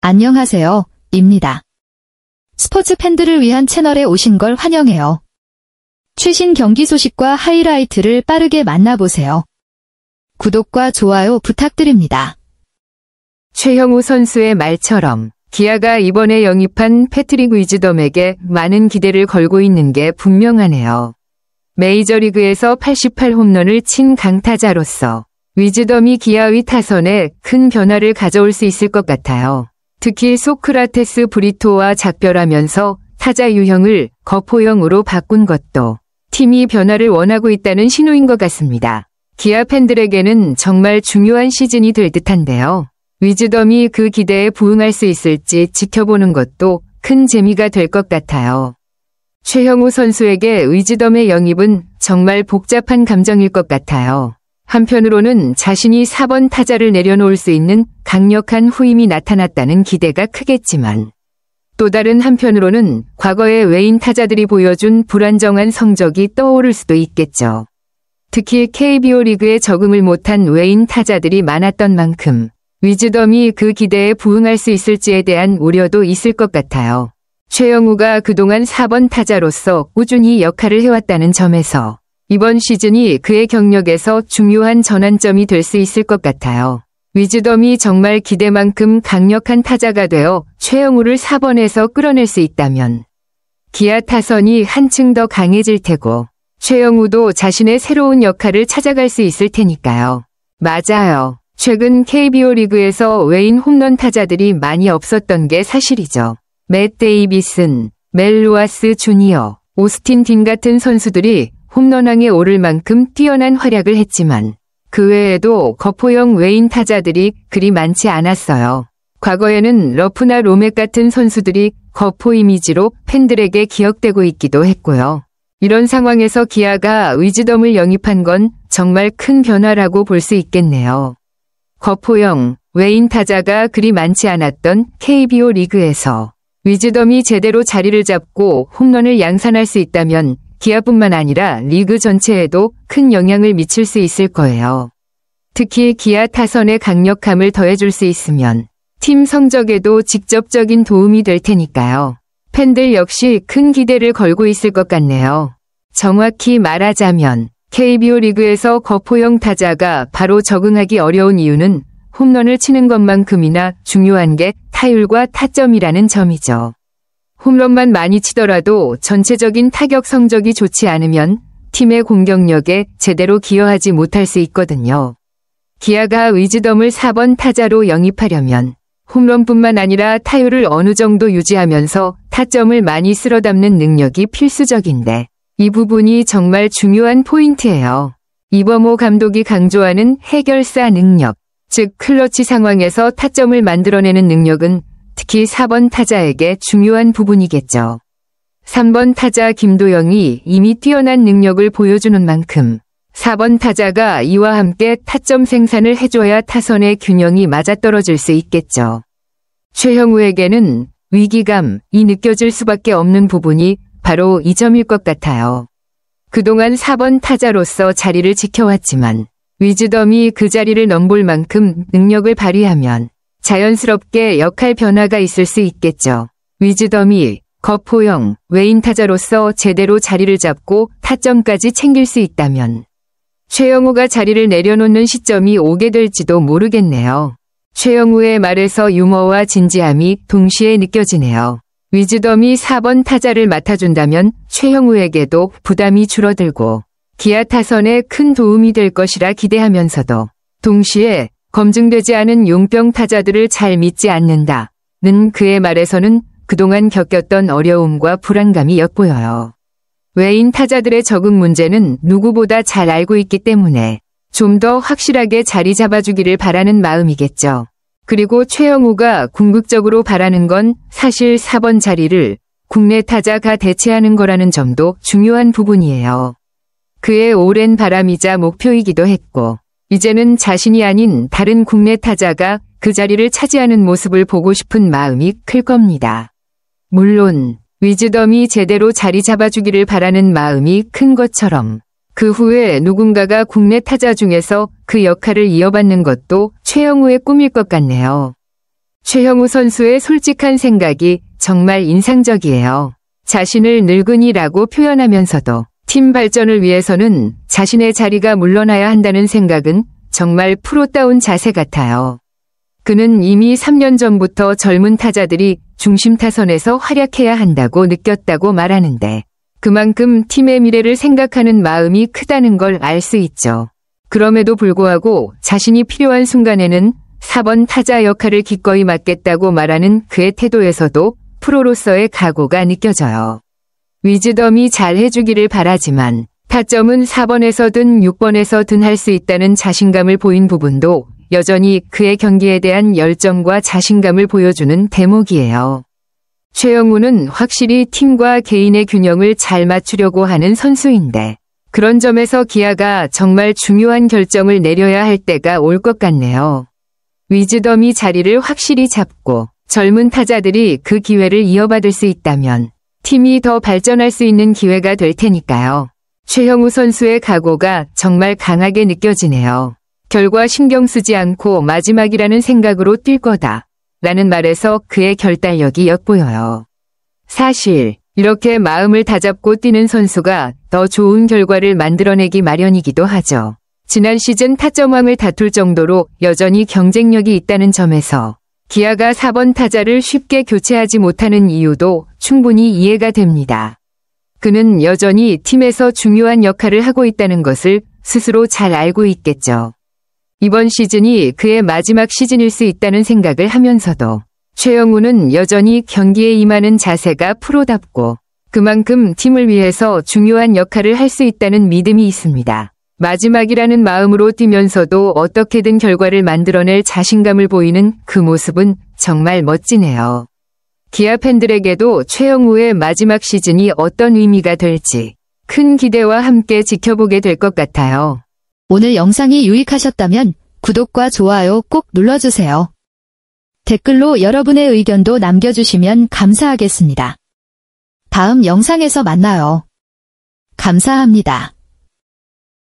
안녕하세요, 입니다. 스포츠 팬들을 위한 채널에 오신 걸 환영해요. 최신 경기 소식과 하이라이트를 빠르게 만나보세요. 구독과 좋아요 부탁드립니다. 최형우 선수의 말처럼 기아가 이번에 영입한 패트릭 위즈덤에게 많은 기대를 걸고 있는 게 분명하네요. 메이저리그에서 88홈런을 친 강타자로서 위즈덤이 기아의 타선에 큰 변화를 가져올 수 있을 것 같아요. 특히 소크라테스 브리토와 작별하면서 타자 유형을 거포형으로 바꾼 것도 팀이 변화를 원하고 있다는 신호인 것 같습니다. 기아 팬들에게는 정말 중요한 시즌이 될 듯한데요. 위즈덤이 그 기대에 부응할 수 있을지 지켜보는 것도 큰 재미가 될 것 같아요. 최형우 선수에게 위즈덤의 영입은 정말 복잡한 감정일 것 같아요. 한편으로는 자신이 4번 타자를 내려놓을 수 있는 강력한 후임이 나타났다는 기대가 크겠지만 또 다른 한편으로는 과거의 외인 타자들이 보여준 불안정한 성적이 떠오를 수도 있겠죠. 특히 KBO 리그에 적응을 못한 외인 타자들이 많았던 만큼 위즈덤이 그 기대에 부응할 수 있을지에 대한 우려도 있을 것 같아요. 최형우가 그동안 4번 타자로서 꾸준히 역할을 해왔다는 점에서 이번 시즌이 그의 경력에서 중요한 전환점이 될 수 있을 것 같아요. 위즈덤이 정말 기대만큼 강력한 타자가 되어 최형우를 4번에서 끌어낼 수 있다면 기아 타선이 한층 더 강해질 테고 최형우도 자신의 새로운 역할을 찾아갈 수 있을 테니까요. 맞아요. 최근 KBO 리그에서 외인 홈런 타자들이 많이 없었던 게 사실이죠. 맷 데이비슨, 멜 로하스 주니어, 오스틴 딘 같은 선수들이 홈런왕에 오를 만큼 뛰어난 활약을 했지만 그 외에도 거포형 외인 타자들이 그리 많지 않았어요. 과거에는 러프나 로맥 같은 선수들이 거포 이미지로 팬들에게 기억되고 있기도 했고요. 이런 상황에서 기아가 위즈덤을 영입한 건 정말 큰 변화라고 볼 수 있겠네요. 거포형 외인 타자가 그리 많지 않았던 KBO 리그에서 위즈덤이 제대로 자리를 잡고 홈런을 양산할 수 있다면 기아뿐만 아니라 리그 전체에도 큰 영향을 미칠 수 있을 거예요. 특히 기아 타선의 강력함을 더해줄 수 있으면 팀 성적에도 직접적인 도움이 될 테니까요. 팬들 역시 큰 기대를 걸고 있을 것 같네요. 정확히 말하자면 KBO 리그에서 거포형 타자가 바로 적응하기 어려운 이유는 홈런을 치는 것만큼이나 중요한 게 타율과 타점이라는 점이죠. 홈런만 많이 치더라도 전체적인 타격 성적이 좋지 않으면 팀의 공격력에 제대로 기여하지 못할 수 있거든요. 기아가 위즈덤을 4번 타자로 영입하려면 홈런뿐만 아니라 타율을 어느 정도 유지하면서 타점을 많이 쓸어 담는 능력이 필수적인데 이 부분이 정말 중요한 포인트예요. 이범호 감독이 강조하는 해결사 능력, 즉 클러치 상황에서 타점을 만들어내는 능력은 특히 4번 타자에게 중요한 부분이겠죠. 3번 타자 김도영이 이미 뛰어난 능력을 보여주는 만큼 4번 타자가 이와 함께 타점 생산을 해줘야 타선의 균형이 맞아떨어질 수 있겠죠. 최형우에게는 위기감이 느껴질 수밖에 없는 부분이 바로 이 점일 것 같아요. 그동안 4번 타자로서 자리를 지켜왔지만 위즈덤이 그 자리를 넘볼 만큼 능력을 발휘하면 자연스럽게 역할 변화가 있을 수 있겠죠. 위즈덤이 거포형 외인 타자로서 제대로 자리를 잡고 타점까지 챙길 수 있다면 최형우가 자리를 내려놓는 시점이 오게 될지도 모르겠네요. 최형우의 말에서 유머와 진지함이 동시에 느껴지네요. 위즈덤이 4번 타자를 맡아준다면 최형우에게도 부담이 줄어들고 기아 타선에 큰 도움이 될 것이라 기대하면서도 동시에 검증되지 않은 용병 타자들을 잘 믿지 않는다는 그의 말에서는 그동안 겪었던 어려움과 불안감이 엿보여요. 외인 타자들의 적응 문제는 누구보다 잘 알고 있기 때문에 좀 더 확실하게 자리 잡아주기를 바라는 마음이겠죠. 그리고 최형우가 궁극적으로 바라는 건 사실 4번 자리를 국내 타자가 대체하는 거라는 점도 중요한 부분이에요. 그의 오랜 바람이자 목표이기도 했고 이제는 자신이 아닌 다른 국내 타자가 그 자리를 차지하는 모습을 보고 싶은 마음이 클 겁니다. 물론 위즈덤이 제대로 자리 잡아주기를 바라는 마음이 큰 것처럼 그 후에 누군가가 국내 타자 중에서 그 역할을 이어받는 것도 최형우의 꿈일 것 같네요. 최형우 선수의 솔직한 생각이 정말 인상적이에요. 자신을 늙은이라고 표현하면서도 팀 발전을 위해서는 자신의 자리가 물러나야 한다는 생각은 정말 프로다운 자세 같아요. 그는 이미 3년 전부터 젊은 타자들이 중심 타선에서 활약해야 한다고 느꼈다고 말하는데 그만큼 팀의 미래를 생각하는 마음이 크다는 걸 알 수 있죠. 그럼에도 불구하고 자신이 필요한 순간에는 4번 타자 역할을 기꺼이 맡겠다고 말하는 그의 태도에서도 프로로서의 각오가 느껴져요. 위즈덤이 잘 해주기를 바라지만 타점은 4번에서든 6번에서든 할 수 있다는 자신감을 보인 부분도 여전히 그의 경기에 대한 열정과 자신감을 보여주는 대목이에요. 최영우는 확실히 팀과 개인의 균형을 잘 맞추려고 하는 선수인데 그런 점에서 기아가 정말 중요한 결정을 내려야 할 때가 올 것 같네요. 위즈덤이 자리를 확실히 잡고 젊은 타자들이 그 기회를 이어받을 수 있다면 팀이 더 발전할 수 있는 기회가 될 테니까요. 최형우 선수의 각오가 정말 강하게 느껴지네요. 결과 신경 쓰지 않고 마지막이라는 생각으로 뛸 거다 라는 말에서 그의 결단력이 엿보여요. 사실 이렇게 마음을 다잡고 뛰는 선수가 더 좋은 결과를 만들어내기 마련이기도 하죠. 지난 시즌 타점왕을 다툴 정도로 여전히 경쟁력이 있다는 점에서 기아가 4번 타자를 쉽게 교체하지 못하는 이유도 충분히 이해가 됩니다. 그는 여전히 팀에서 중요한 역할을 하고 있다는 것을 스스로 잘 알고 있겠죠. 이번 시즌이 그의 마지막 시즌일 수 있다는 생각을 하면서도 최영우는 여전히 경기에 임하는 자세가 프로답고 그만큼 팀을 위해서 중요한 역할을 할 수 있다는 믿음이 있습니다. 마지막이라는 마음으로 뛰면서도 어떻게든 결과를 만들어낼 자신감을 보이는 그 모습은 정말 멋지네요. 기아 팬들에게도 최영우의 마지막 시즌이 어떤 의미가 될지 큰 기대와 함께 지켜보게 될 것 같아요. 오늘 영상이 유익하셨다면 구독과 좋아요 꼭 눌러주세요. 댓글로 여러분의 의견도 남겨주시면 감사하겠습니다. 다음 영상에서 만나요. 감사합니다.